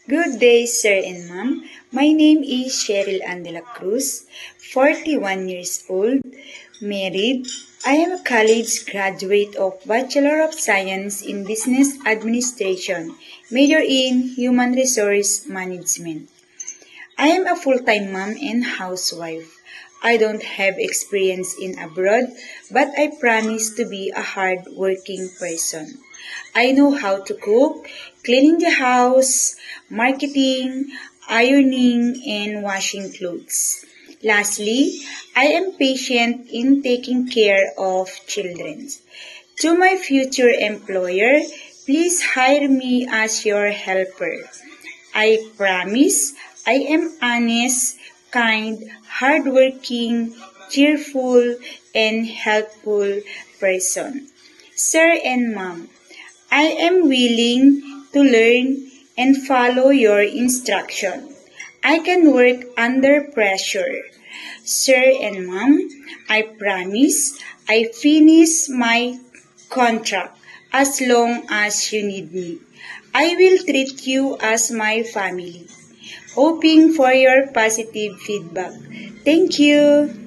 Good day, sir and ma'am. My name is Cheryl Andela Cruz, 41 years old, married. I am a college graduate of Bachelor of Science in Business Administration, major in Human Resource Management. I am a full-time mom and housewife. I don't have experience in abroad, but I promise to be a hard-working person. I know how to cook, cleaning the house, marketing, ironing, and washing clothes. Lastly, I am patient in taking care of children. To my future employer, please hire me as your helper. I promise I am honest, kind, hardworking, cheerful, and helpful person. Sir and ma'am, I am willing to learn and follow your instruction. I can work under pressure. Sir and ma'am, I promise I finish my contract as long as you need me. I will treat you as my family. Hoping for your positive feedback. Thank you.